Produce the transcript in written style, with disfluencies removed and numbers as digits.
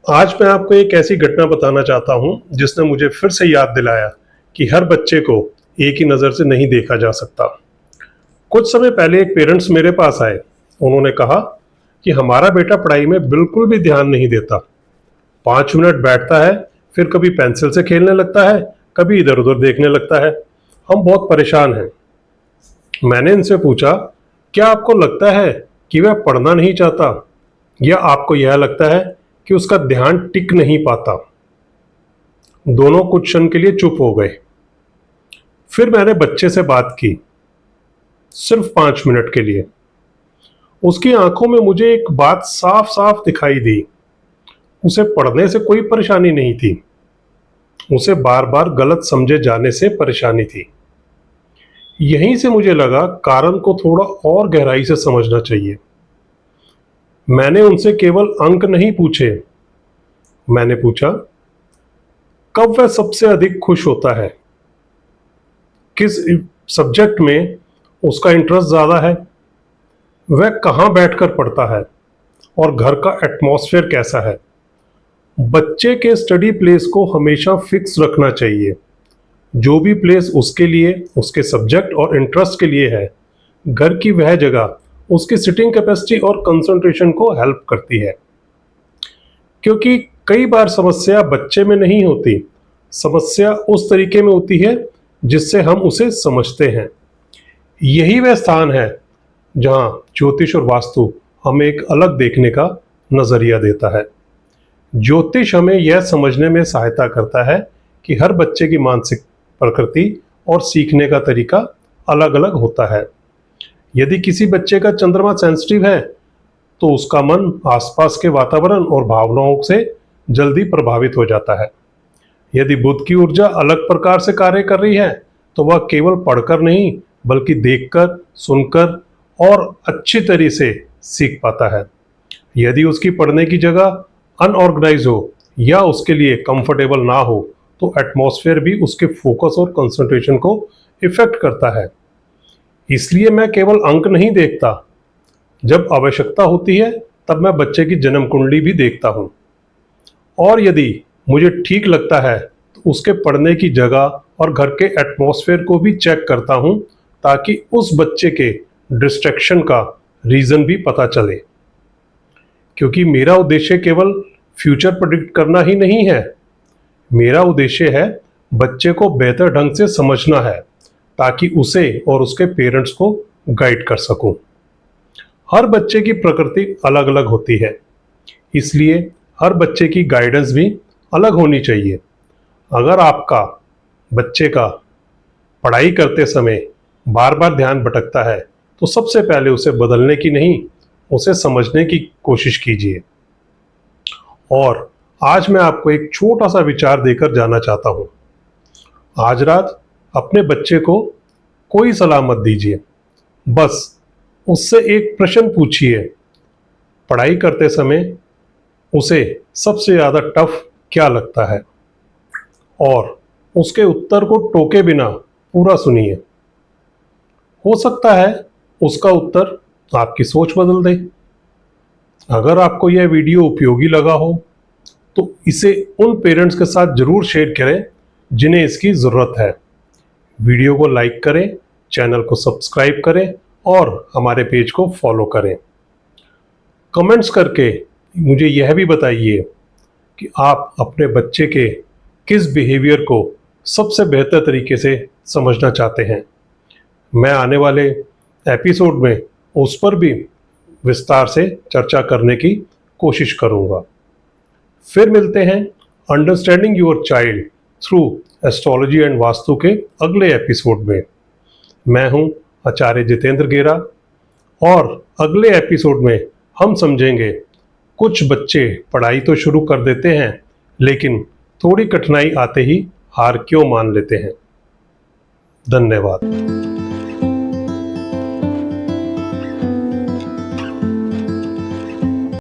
आज मैं आपको एक ऐसी घटना बताना चाहता हूँ जिसने मुझे फिर से याद दिलाया कि हर बच्चे को एक ही नज़र से नहीं देखा जा सकता। कुछ समय पहले एक पेरेंट्स मेरे पास आए। उन्होंने कहा कि हमारा बेटा पढ़ाई में बिल्कुल भी ध्यान नहीं देता। 5 मिनट बैठता है, फिर कभी पेंसिल से खेलने लगता है, कभी इधर उधर देखने लगता है। हम बहुत परेशान हैं। मैंने इनसे पूछा, क्या आपको लगता है कि वह पढ़ना नहीं चाहता, या आपको यह लगता है कि उसका ध्यान टिक नहीं पाता? दोनों कुछ क्षण के लिए चुप हो गए। फिर मैंने बच्चे से बात की, सिर्फ 5 मिनट के लिए। उसकी आंखों में मुझे एक बात साफ साफ दिखाई दी। उसे पढ़ने से कोई परेशानी नहीं थी, उसे बार बार गलत समझे जाने से परेशानी थी। यहीं से मुझे लगा कारण को थोड़ा और गहराई से समझना चाहिए। मैंने उनसे केवल अंक नहीं पूछे, मैंने पूछा, कब वह सबसे अधिक खुश होता है, किस सब्जेक्ट में उसका इंटरेस्ट ज़्यादा है, वह कहाँ बैठकर पढ़ता है, और घर का एटमॉस्फेयर कैसा है। बच्चे के स्टडी प्लेस को हमेशा फिक्स रखना चाहिए। जो भी प्लेस उसके लिए, उसके सब्जेक्ट और इंटरेस्ट के लिए है, घर की वह जगह उसकी सिटिंग कैपेसिटी और कंसंट्रेशन को हेल्प करती है। क्योंकि कई बार समस्या बच्चे में नहीं होती, समस्या उस तरीके में होती है जिससे हम उसे समझते हैं। यही वह स्थान है जहां ज्योतिष और वास्तु हमें एक अलग देखने का नजरिया देता है। ज्योतिष हमें यह समझने में सहायता करता है कि हर बच्चे की मानसिक प्रकृति और सीखने का तरीका अलग अलग होता है। यदि किसी बच्चे का चंद्रमा सेंसिटिव है, तो उसका मन आसपास के वातावरण और भावनाओं से जल्दी प्रभावित हो जाता है। यदि बुध की ऊर्जा अलग प्रकार से कार्य कर रही है, तो वह केवल पढ़कर नहीं बल्कि देखकर, सुनकर और अच्छी तरह से सीख पाता है। यदि उसकी पढ़ने की जगह अनऑर्गेनाइज हो या उसके लिए कंफर्टेबल ना हो, तो एटमॉस्फेयर भी उसके फोकस और कंसंट्रेशन को इफेक्ट करता है। इसलिए मैं केवल अंक नहीं देखता, जब आवश्यकता होती है तब मैं बच्चे की जन्म कुंडली भी देखता हूँ। और यदि मुझे ठीक लगता है तो उसके पढ़ने की जगह और घर के एटमॉस्फेयर को भी चेक करता हूँ, ताकि उस बच्चे के डिस्ट्रैक्शन का रीज़न भी पता चले। क्योंकि मेरा उद्देश्य केवल फ्यूचर प्रेडिक्ट करना ही नहीं है, मेरा उद्देश्य है बच्चे को बेहतर ढंग से समझना है, ताकि उसे और उसके पेरेंट्स को गाइड कर सकूं। हर बच्चे की प्रकृति अलग अलग होती है, इसलिए हर बच्चे की गाइडेंस भी अलग होनी चाहिए। अगर आपका बच्चे का पढ़ाई करते समय बार बार ध्यान भटकता है, तो सबसे पहले उसे बदलने की नहीं, उसे समझने की कोशिश कीजिए। और आज मैं आपको एक छोटा सा विचार देकर जाना चाहता हूँ। आज रात अपने बच्चे को कोई सलाह मत दीजिए, बस उससे एक प्रश्न पूछिए। पढ़ाई करते समय उसे सबसे ज़्यादा टफ क्या लगता है, और उसके उत्तर को टोके बिना पूरा सुनिए। हो सकता है उसका उत्तर आपकी सोच बदल दे। अगर आपको यह वीडियो उपयोगी लगा हो, तो इसे उन पेरेंट्स के साथ जरूर शेयर करें जिन्हें इसकी ज़रूरत है। वीडियो को लाइक करें, चैनल को सब्सक्राइब करें और हमारे पेज को फॉलो करें। कमेंट्स करके मुझे यह भी बताइए कि आप अपने बच्चे के किस बिहेवियर को सबसे बेहतर तरीके से समझना चाहते हैं। मैं आने वाले एपिसोड में उस पर भी विस्तार से चर्चा करने की कोशिश करूंगा। फिर मिलते हैं understanding your child through astrology and vastu के अगले एपिसोड में। मैं हूं आचार्य जितेंद्र गेरा, और अगले एपिसोड में हम समझेंगे कुछ बच्चे पढ़ाई तो शुरू कर देते हैं, लेकिन थोड़ी कठिनाई आते ही हार क्यों मान लेते हैं। धन्यवाद।